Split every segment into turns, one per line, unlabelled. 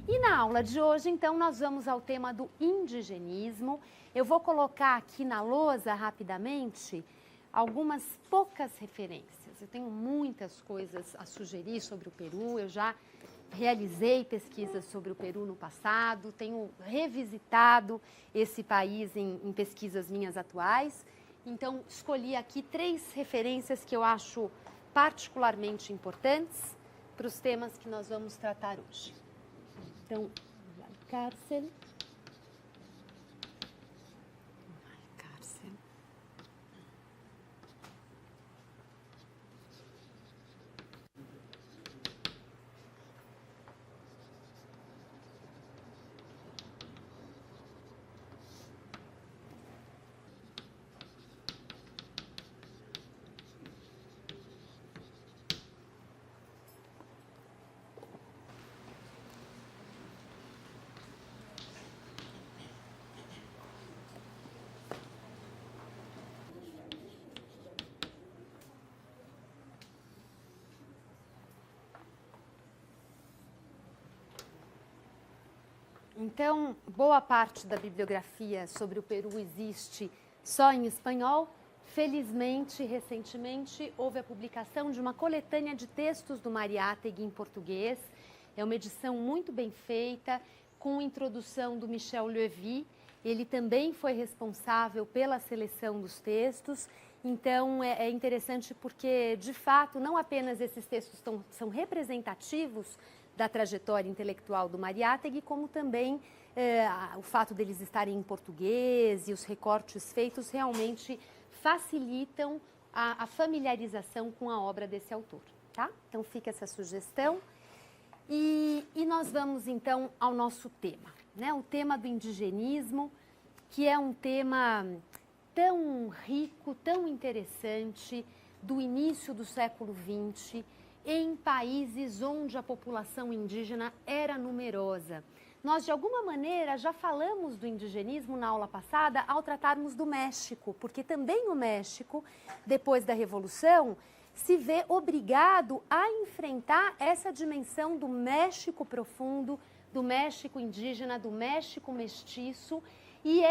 E na aula de hoje, então, nós vamos ao tema do indigenismo. Eu vou colocar aqui na lousa, rapidamente, algumas poucas referências. Eu tenho muitas coisas a sugerir sobre o Peru, eu já realizei pesquisas sobre o Peru no passado, tenho revisitado esse país em pesquisas minhas atuais. Então, escolhi aqui 3 referências que eu acho particularmente importantes para os temas que nós vamos tratar hoje. Então, cárcel. Então, boa parte da bibliografia sobre o Peru existe só em espanhol. Felizmente, recentemente, houve a publicação de uma coletânea de textos do Mariátegui em português. É uma edição muito bem feita, com introdução do Michel Lévy. Ele também foi responsável pela seleção dos textos. Então, é interessante porque, de fato, não apenas esses textos são representativos da trajetória intelectual do Mariátegui, como também o fato deles estarem em português e os recortes feitos realmente facilitam a familiarização com a obra desse autor, tá? Então fica essa sugestão. E nós vamos então ao nosso tema, né? O tema do indigenismo, que é um tema tão rico, tão interessante, do início do século XX, em países onde a população indígena era numerosa. Nós, de alguma maneira, já falamos do indigenismo na aula passada ao tratarmos do México, porque também o México, depois da Revolução, se vê obrigado a enfrentar essa dimensão do México profundo, do México indígena, do México mestiço, e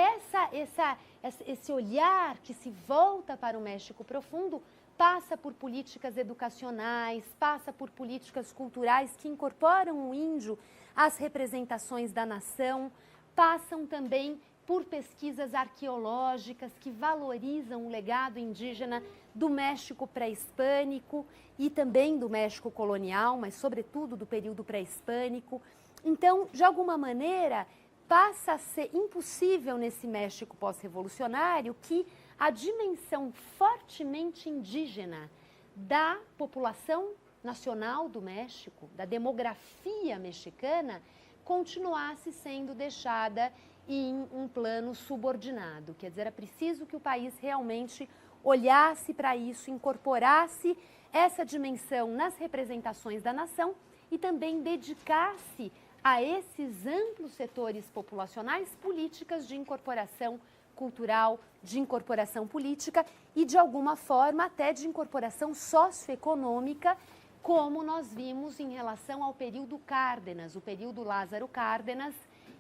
esse olhar que se volta para o México profundo passa por políticas educacionais, passa por políticas culturais que incorporam o índio às representações da nação, passam também por pesquisas arqueológicas que valorizam o legado indígena do México pré-hispânico e também do México colonial, mas sobretudo do período pré-hispânico. Então, de alguma maneira, passa a ser impossível nesse México pós-revolucionário que a dimensão fortemente indígena da população nacional do México, da demografia mexicana, continuasse sendo deixada em um plano subordinado. Quer dizer, era preciso que o país realmente olhasse para isso, incorporasse essa dimensão nas representações da nação e também dedicasse a esses amplos setores populacionais políticas de incorporação cultural, de incorporação política e, de alguma forma, até de incorporação socioeconômica, como nós vimos em relação ao período Cárdenas, o período Lázaro Cárdenas,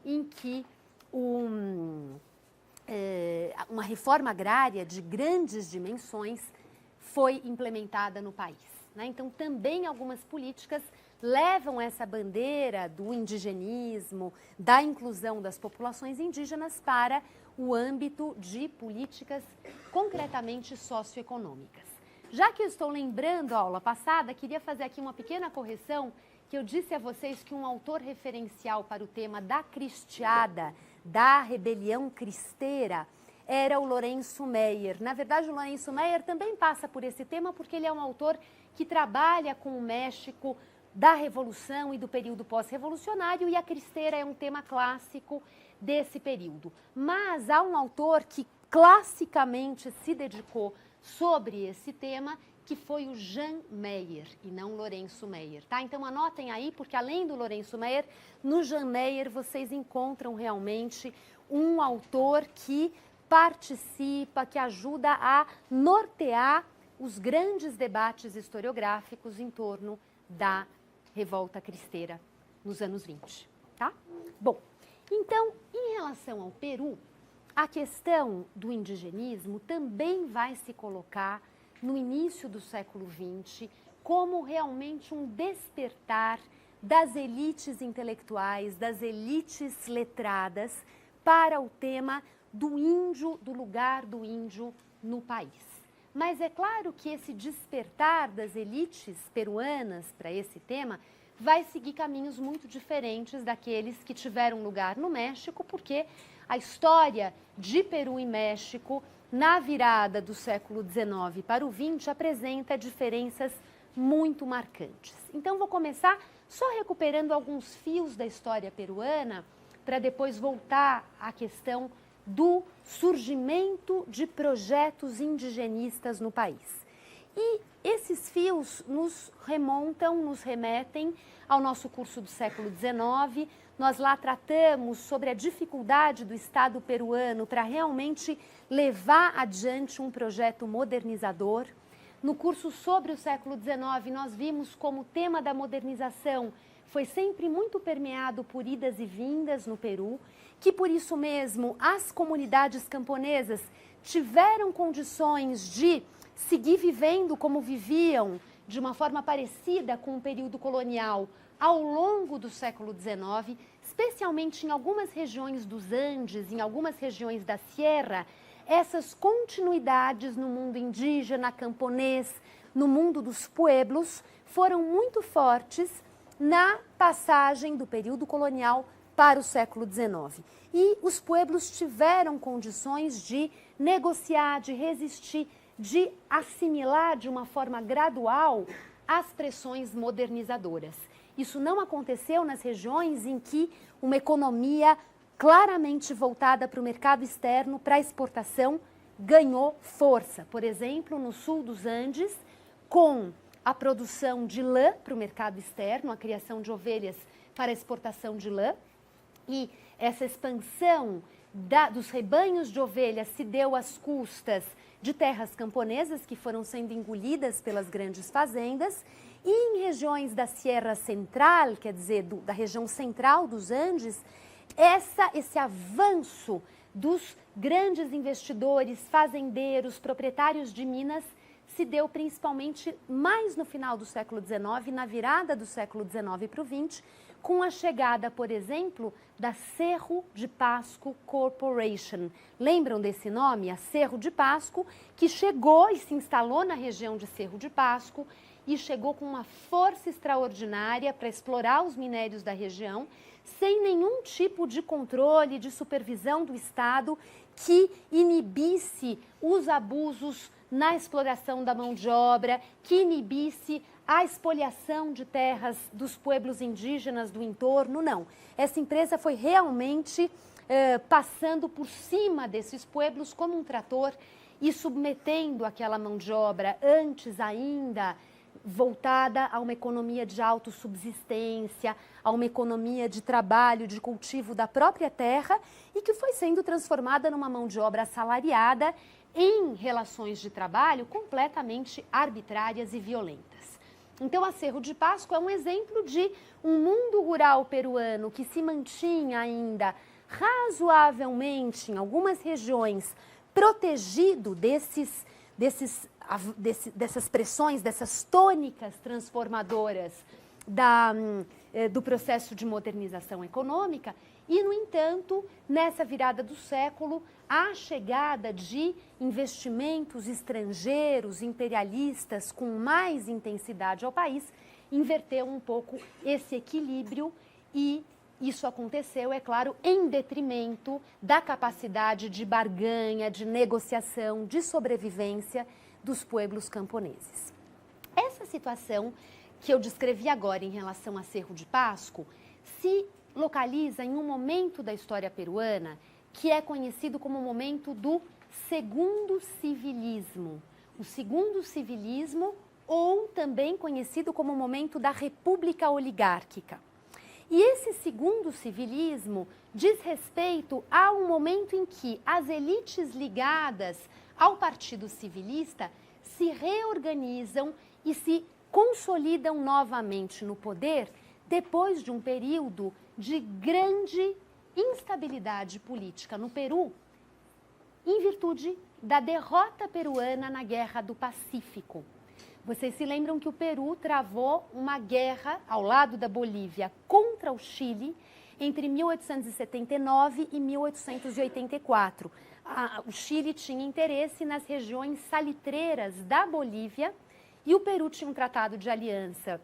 em que uma reforma agrária de grandes dimensões foi implementada no país, né? Então, também algumas políticas levam essa bandeira do indigenismo, da inclusão das populações indígenas para o âmbito de políticas concretamente socioeconômicas. Já que eu estou lembrando a aula passada, queria fazer aqui uma pequena correção, que eu disse a vocês que um autor referencial para o tema da cristiada, da rebelião cristeira, era o Lourenço Meyer. Na verdade, o Lourenço Meyer também passa por esse tema porque ele é um autor que trabalha com o México da Revolução e do período pós-revolucionário, e a cristeira é um tema clássico desse período. Mas há um autor que classicamente se dedicou sobre esse tema, que foi o Jean Meyer, e não Lourenço Meyer, tá? Então anotem aí, porque além do Lourenço Meyer, no Jean Meyer vocês encontram realmente um autor que participa, que ajuda a nortear os grandes debates historiográficos em torno da Revolta Cristeira nos anos 20, tá? Bom, então, em relação ao Peru, a questão do indigenismo também vai se colocar no início do século XX como realmente um despertar das elites intelectuais, das elites letradas para o tema do índio, do lugar do índio no país. Mas é claro que esse despertar das elites peruanas para esse tema vai seguir caminhos muito diferentes daqueles que tiveram lugar no México, porque a história de Peru e México, na virada do século XIX para o XX, apresenta diferenças muito marcantes. Então, vou começar só recuperando alguns fios da história peruana, para depois voltar à questão do surgimento de projetos indigenistas no país. E esses fios nos remetem ao nosso curso do século XIX. Nós lá tratamos sobre a dificuldade do Estado peruano para realmente levar adiante um projeto modernizador. No curso sobre o século XIX, nós vimos como o tema da modernização foi sempre muito permeado por idas e vindas no Peru, que por isso mesmo as comunidades camponesas tiveram condições de seguir vivendo como viviam, de uma forma parecida com o período colonial ao longo do século XIX, especialmente em algumas regiões dos Andes, em algumas regiões da Sierra. Essas continuidades no mundo indígena, camponês, no mundo dos pueblos, foram muito fortes na passagem do período colonial para o século XIX. E os pueblos tiveram condições de negociar, de resistir, de assimilar de uma forma gradual as pressões modernizadoras. Isso não aconteceu nas regiões em que uma economia claramente voltada para o mercado externo, para a exportação, ganhou força. Por exemplo, no sul dos Andes, com a produção de lã para o mercado externo, a criação de ovelhas para a exportação de lã, e essa expansão dos rebanhos de ovelhas se deu às custas de terras camponesas que foram sendo engolidas pelas grandes fazendas, e em regiões da Sierra Central, quer dizer, da região central dos Andes, esse avanço dos grandes investidores, fazendeiros, proprietários de minas, se deu principalmente mais no final do século XIX, na virada do século XIX para o XX, com a chegada, por exemplo, da Cerro de Pasco Corporation. Lembram desse nome? A Cerro de Pasco, que chegou e se instalou na região de Cerro de Pasco e chegou com uma força extraordinária para explorar os minérios da região, sem nenhum tipo de controle, de supervisão do Estado que inibisse os abusos na exploração da mão de obra, que inibisse a expoliação de terras dos pueblos indígenas do entorno, não. Essa empresa foi realmente passando por cima desses pueblos como um trator e submetendo aquela mão de obra antes ainda voltada a uma economia de autossubsistência, a uma economia de trabalho, de cultivo da própria terra e que foi sendo transformada numa mão de obra assalariada em relações de trabalho completamente arbitrárias e violentas. Então, a Cerro de Pasco é um exemplo de um mundo rural peruano que se mantinha ainda razoavelmente, em algumas regiões, protegido dessas pressões, dessas tônicas transformadoras do processo de modernização econômica. E, no entanto, nessa virada do século, a chegada de investimentos estrangeiros, imperialistas, com mais intensidade ao país, inverteu um pouco esse equilíbrio e isso aconteceu, é claro, em detrimento da capacidade de barganha, de negociação, de sobrevivência dos pueblos camponeses. Essa situação que eu descrevi agora em relação a Cerro de Pasco se localiza em um momento da história peruana que é conhecido como o momento do Segundo Civilismo. O Segundo Civilismo, ou também conhecido como o momento da República Oligárquica. E esse Segundo Civilismo diz respeito a um momento em que as elites ligadas ao Partido Civilista se reorganizam e se consolidam novamente no poder depois de um período de grande instabilidade política no Peru, em virtude da derrota peruana na Guerra do Pacífico. Vocês se lembram que o Peru travou uma guerra ao lado da Bolívia contra o Chile entre 1879 e 1884. O Chile tinha interesse nas regiões salitreiras da Bolívia e o Peru tinha um tratado de aliança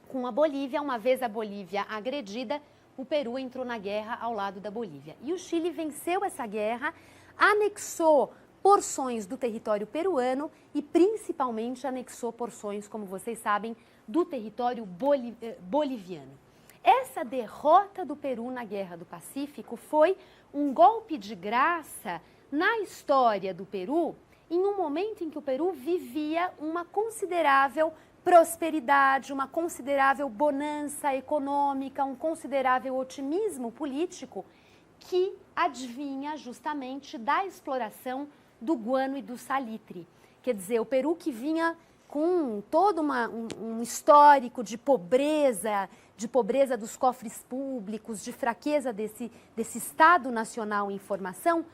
com a Bolívia. Uma vez a Bolívia agredida, o Peru entrou na guerra ao lado da Bolívia. E o Chile venceu essa guerra, anexou porções do território peruano e principalmente anexou porções, como vocês sabem, do território boliviano. Essa derrota do Peru na Guerra do Pacífico foi um golpe de graça na história do Peru, em um momento em que o Peru vivia uma considerável prosperidade, uma considerável bonança econômica, um considerável otimismo político que advinha justamente da exploração do guano e do salitre. Quer dizer, o Peru que vinha com todo um histórico de pobreza dos cofres públicos, de fraqueza desse Estado Nacional em formação,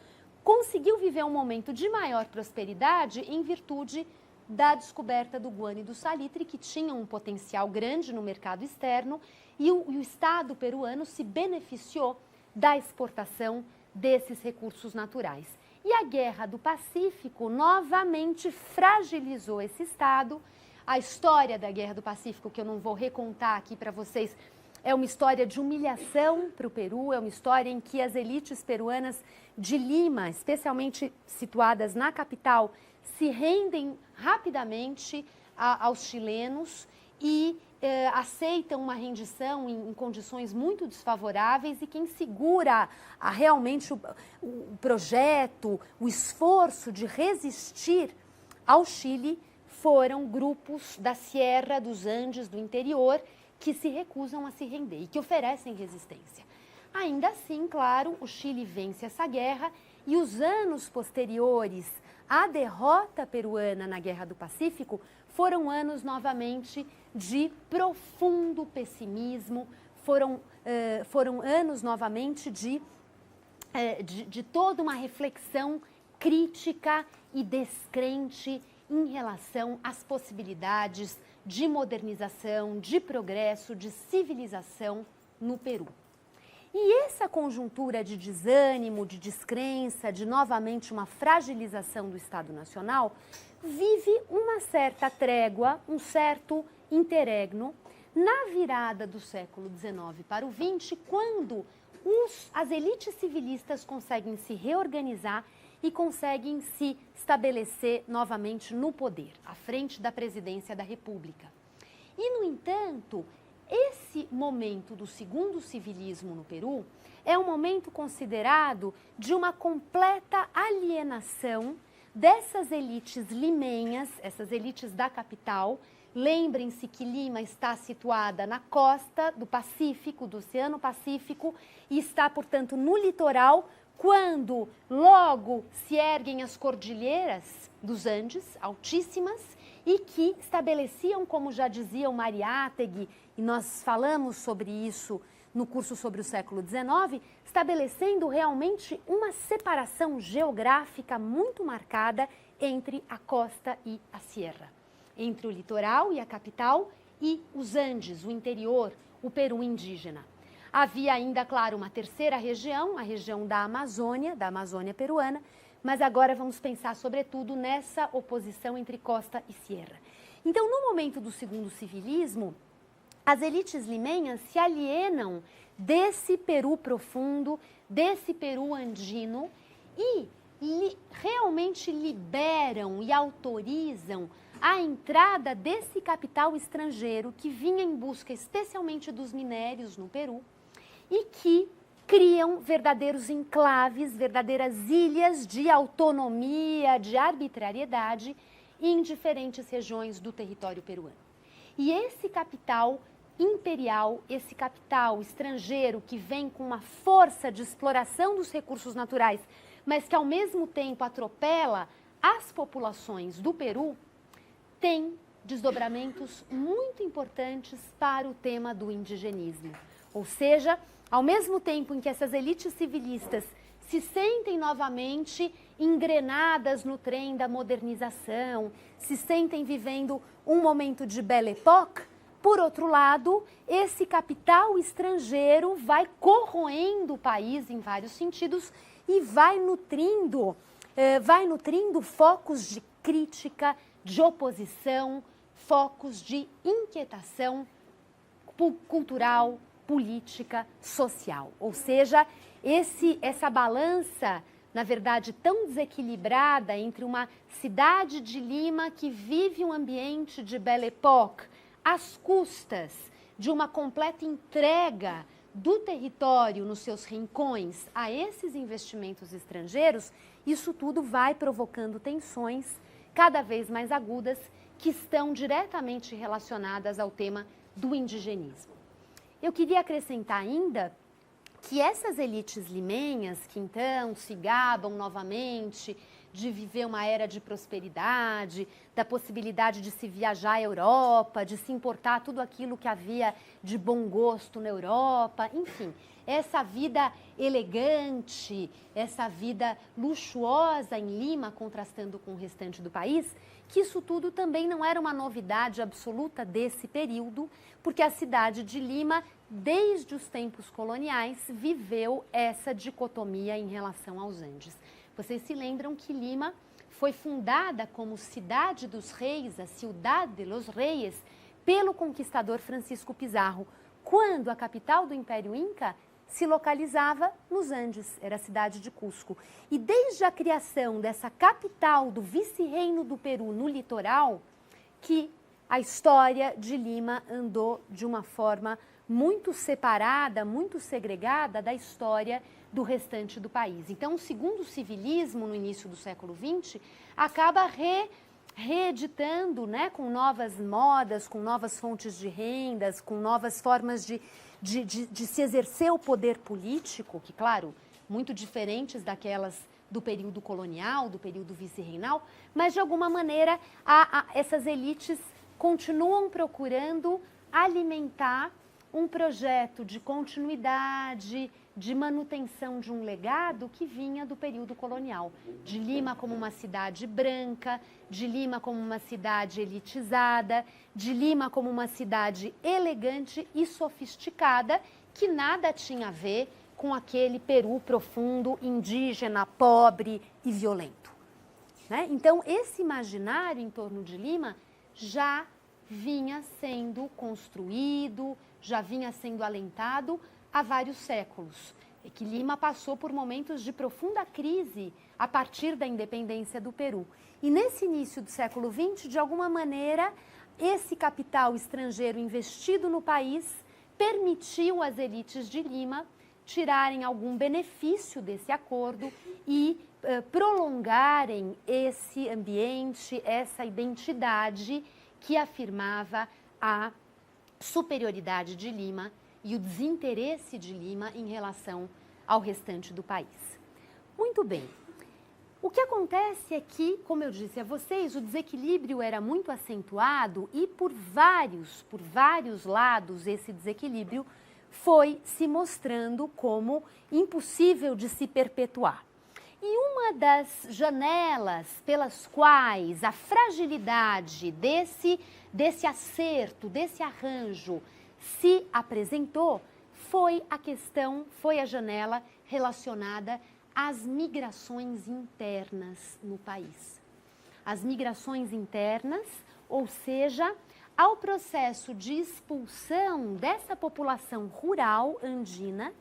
conseguiu viver um momento de maior prosperidade em virtude da descoberta do guano e do salitre, que tinham um potencial grande no mercado externo, e o Estado peruano se beneficiou da exportação desses recursos naturais. E a Guerra do Pacífico novamente fragilizou esse Estado. A história da Guerra do Pacífico, que eu não vou recontar aqui para vocês, é uma história de humilhação para o Peru, é uma história em que as elites peruanas de Lima, especialmente situadas na capital, se rendem rapidamente aos chilenos e aceitam uma rendição em condições muito desfavoráveis, e quem segura realmente o projeto, o esforço de resistir ao Chile foram grupos da Sierra, dos Andes, do interior, que se recusam a se render e que oferecem resistência. Ainda assim, claro, o Chile vence essa guerra e os anos posteriores à derrota peruana na Guerra do Pacífico foram anos novamente de profundo pessimismo, foram anos novamente de toda uma reflexão crítica e descrente em relação às possibilidades de modernização, de progresso, de civilização no Peru. E essa conjuntura de desânimo, de descrença, de novamente uma fragilização do Estado Nacional, vive uma certa trégua, um certo interregno na virada do século XIX para o XX, quando as elites civilistas conseguem se reorganizar e conseguem se estabelecer novamente no poder, à frente da presidência da República. E, no entanto, esse momento do segundo civilismo no Peru é um momento considerado de uma completa alienação dessas elites limenhas, essas elites da capital. Lembrem-se que Lima está situada na costa do Pacífico, do Oceano Pacífico, e está, portanto, no litoral, quando logo se erguem as cordilheiras dos Andes, altíssimas, e que estabeleciam, como já dizia o Mariátegui, e nós falamos sobre isso no curso sobre o século XIX, estabelecendo realmente uma separação geográfica muito marcada entre a costa e a sierra, entre o litoral e a capital e os Andes, o interior, o Peru indígena. Havia ainda, claro, uma terceira região, a região da Amazônia peruana, mas agora vamos pensar sobretudo nessa oposição entre costa e sierra. Então, no momento do segundo civilismo, as elites limenhas se alienam desse Peru profundo, desse Peru andino e realmente liberam e autorizam a entrada desse capital estrangeiro que vinha em busca especialmente dos minérios no Peru e que criam verdadeiros enclaves, verdadeiras ilhas de autonomia, de arbitrariedade em diferentes regiões do território peruano. E esse capital imperial, esse capital estrangeiro que vem com uma força de exploração dos recursos naturais, mas que ao mesmo tempo atropela as populações do Peru, tem desdobramentos muito importantes para o tema do indigenismo. Ou seja, ao mesmo tempo em que essas elites civilistas se sentem novamente engrenadas no trem da modernização, se sentem vivendo um momento de Belle Époque, por outro lado, esse capital estrangeiro vai corroendo o país em vários sentidos e vai nutrindo focos de crítica, de oposição, focos de inquietação cultural, política, social. Ou seja, essa balança, na verdade, tão desequilibrada entre uma cidade de Lima que vive um ambiente de Belle Époque, às custas de uma completa entrega do território nos seus rincões a esses investimentos estrangeiros, isso tudo vai provocando tensões cada vez mais agudas que estão diretamente relacionadas ao tema do indigenismo. Eu queria acrescentar ainda que essas elites limenhas, que então se gabam novamente de viver uma era de prosperidade, da possibilidade de se viajar à Europa, de se importar tudo aquilo que havia de bom gosto na Europa, enfim, essa vida elegante, essa vida luxuosa em Lima, contrastando com o restante do país, que isso tudo também não era uma novidade absoluta desse período, porque a cidade de Lima, desde os tempos coloniais, viveu essa dicotomia em relação aos Andes. Vocês se lembram que Lima foi fundada como cidade dos reis, a Ciudad de los Reyes, pelo conquistador Francisco Pizarro, quando a capital do Império Inca se localizava nos Andes, era a cidade de Cusco. E desde a criação dessa capital do vice-reino do Peru no litoral, que a história de Lima andou de uma forma muito separada, muito segregada da história do restante do país. Então, o segundo civilismo, no início do século XX, acaba reeditando, né, com novas modas, com novas fontes de rendas, com novas formas de se exercer o poder político, que, claro, muito diferentes daquelas do período colonial, do período vice-reinal, mas, de alguma maneira, essas elites continuam procurando alimentar um projeto de continuidade, de manutenção de um legado que vinha do período colonial. De Lima como uma cidade branca, de Lima como uma cidade elitizada, de Lima como uma cidade elegante e sofisticada, que nada tinha a ver com aquele Peru profundo, indígena, pobre e violento. Né? Então, esse imaginário em torno de Lima já vinha sendo construído, já vinha sendo alentado há vários séculos. É que Lima passou por momentos de profunda crise a partir da independência do Peru. E nesse início do século XX, de alguma maneira, esse capital estrangeiro investido no país permitiu às elites de Lima tirarem algum benefício desse acordo e prolongarem esse ambiente, essa identidade que afirmava a superioridade de Lima e o desinteresse de Lima em relação ao restante do país. Muito bem. O que acontece é que, como eu disse a vocês, o desequilíbrio era muito acentuado e por vários lados esse desequilíbrio foi se mostrando como impossível de se perpetuar. E uma das janelas pelas quais a fragilidade desse acerto, desse arranjo se apresentou foi a janela relacionada às migrações internas no país. As migrações internas, ou seja, ao processo de expulsão dessa população rural andina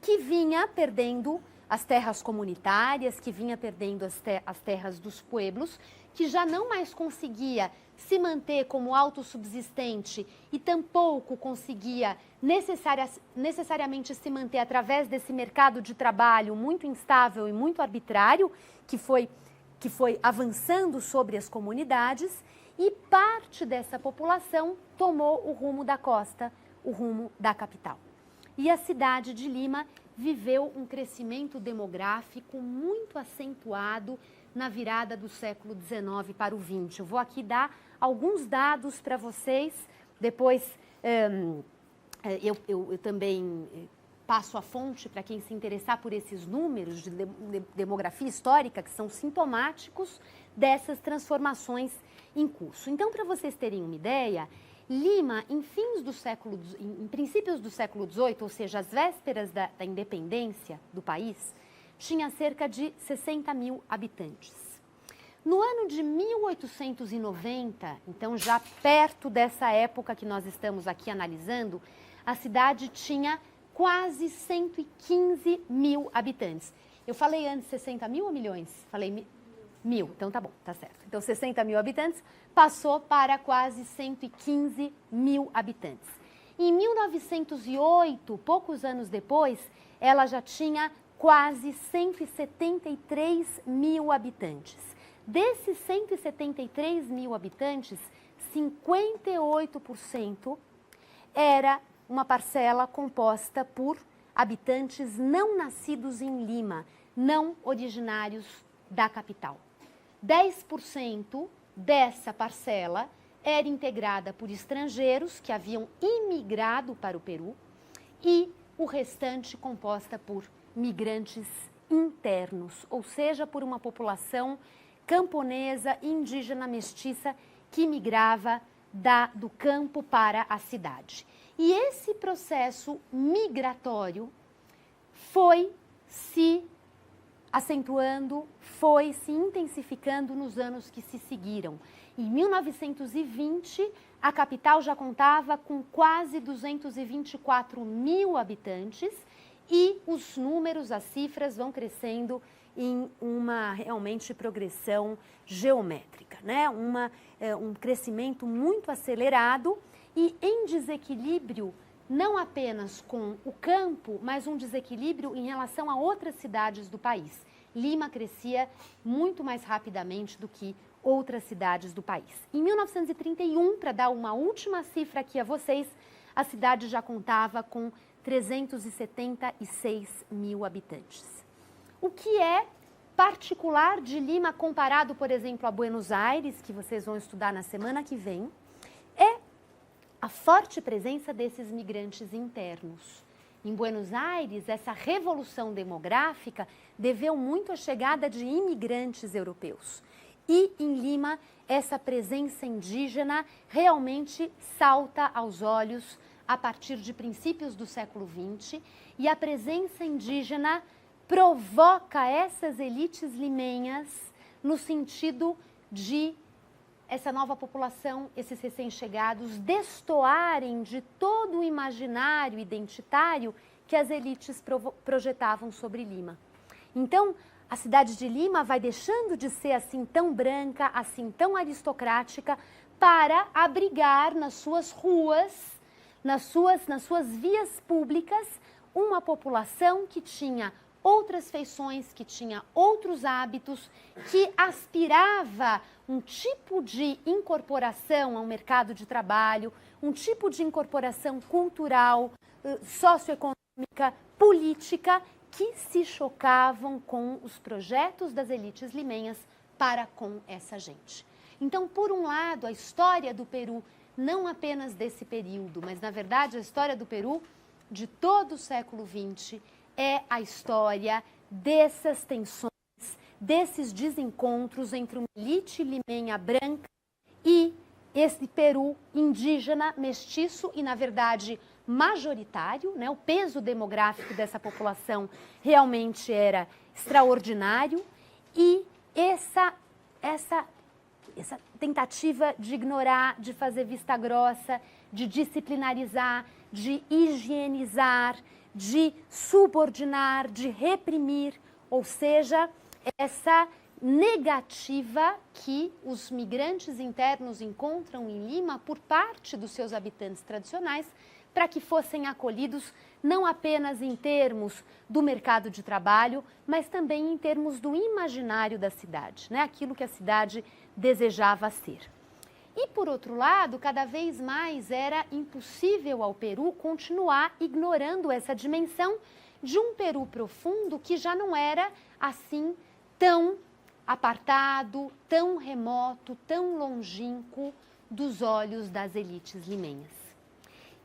que vinha perdendo as terras comunitárias, que vinha perdendo as terras dos pueblos, que já não mais conseguia se manter como autossubsistente e tampouco conseguia necessariamente se manter através desse mercado de trabalho muito instável e muito arbitrário, que foi avançando sobre as comunidades, e parte dessa população tomou o rumo da costa, o rumo da capital. E a cidade de Lima viveu um crescimento demográfico muito acentuado na virada do século XIX para o XX. Eu vou aqui dar alguns dados para vocês, depois eu também passo a fonte para quem se interessar por esses números de demografia histórica, que são sintomáticos dessas transformações em curso. Então, para vocês terem uma ideia, Lima, em princípios do século XVIII, ou seja, às vésperas da independência do país, tinha cerca de 60 mil habitantes. No ano de 1890, então já perto dessa época que nós estamos aqui analisando, a cidade tinha quase 115 mil habitantes. Eu falei antes 60 mil ou milhões? Falei mil, então tá bom, tá certo. Então 60 mil habitantes passou para quase 115 mil habitantes. Em 1908, poucos anos depois, ela já tinha quase 173 mil habitantes. Desses 173 mil habitantes, 58% era uma parcela composta por habitantes não nascidos em Lima, não originários da capital. 10% dessa parcela era integrada por estrangeiros que haviam imigrado para o Peru e o restante composta por migrantes internos, ou seja, por uma população camponesa, indígena, mestiça que migrava do campo para a cidade. E esse processo migratório foi se acentuando, foi se intensificando nos anos que se seguiram. Em 1920, a capital já contava com quase 224 mil habitantes e os números, as cifras vão crescendo em uma realmente progressão geométrica, né? Um crescimento muito acelerado e em desequilíbrio não apenas com o campo, mas um desequilíbrio em relação a outras cidades do país. Lima crescia muito mais rapidamente do que outras cidades do país. Em 1931, para dar uma última cifra aqui a vocês, a cidade já contava com 376 mil habitantes. O que é particular de Lima comparado, por exemplo, a Buenos Aires, que vocês vão estudar na semana que vem, é a forte presença desses migrantes internos. Em Buenos Aires, essa revolução demográfica deveu muito à chegada de imigrantes europeus. E em Lima, essa presença indígena realmente salta aos olhos a partir de princípios do século XX, e a presença indígena provoca essas elites limenhas no sentido de essa nova população, esses recém-chegados, destoarem de todo o imaginário identitário que as elites projetavam sobre Lima. Então, a cidade de Lima vai deixando de ser assim tão branca, assim tão aristocrática, para abrigar nas suas ruas, nas suas vias públicas, uma população que tinha outras feições, que tinha outros hábitos, que aspirava um tipo de incorporação ao mercado de trabalho, um tipo de incorporação cultural, socioeconômica, política, que se chocavam com os projetos das elites limenhas para com essa gente. Então, por um lado, a história do Peru, não apenas desse período, mas, na verdade, a história do Peru de todo o século XX é a história dessas tensões, desses desencontros entre uma elite limenha branca e esse Peru indígena, mestiço e, na verdade, majoritário, né? O peso demográfico dessa população realmente era extraordinário e essa tentativa de ignorar, de fazer vista grossa, de disciplinarizar, de higienizar, de subordinar, de reprimir, ou seja, essa negativa que os migrantes internos encontram em Lima por parte dos seus habitantes tradicionais para que fossem acolhidos não apenas em termos do mercado de trabalho, mas também em termos do imaginário da cidade, né? Aquilo que a cidade desejava ser. E, por outro lado, cada vez mais era impossível ao Peru continuar ignorando essa dimensão de um Peru profundo que já não era assim tão apartado, tão remoto, tão longínquo dos olhos das elites limenhas.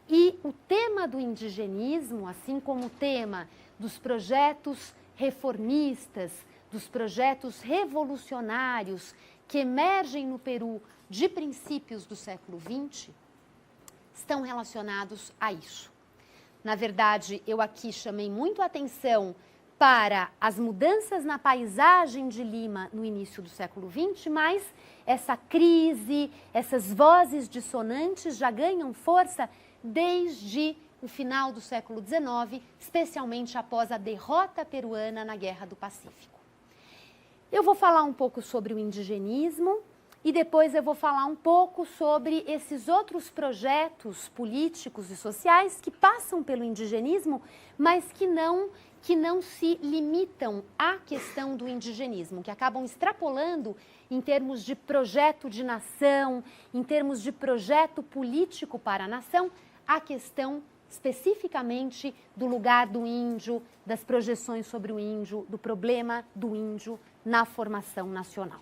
E o tema do indigenismo, assim como o tema dos projetos reformistas, dos projetos revolucionários que emergem no Peru de princípios do século XX, estão relacionados a isso. Na verdade, eu aqui chamei muito a atenção para as mudanças na paisagem de Lima no início do século XX, mas essa crise, essas vozes dissonantes já ganham força desde o final do século XIX, especialmente após a derrota peruana na Guerra do Pacífico. Eu vou falar um pouco sobre o indigenismo e depois eu vou falar um pouco sobre esses outros projetos políticos e sociais que passam pelo indigenismo, mas que não se limitam à questão do indigenismo, que acabam extrapolando em termos de projeto de nação, em termos de projeto político para a nação, a questão especificamente do lugar do índio, das projeções sobre o índio, do problema do índio na formação nacional.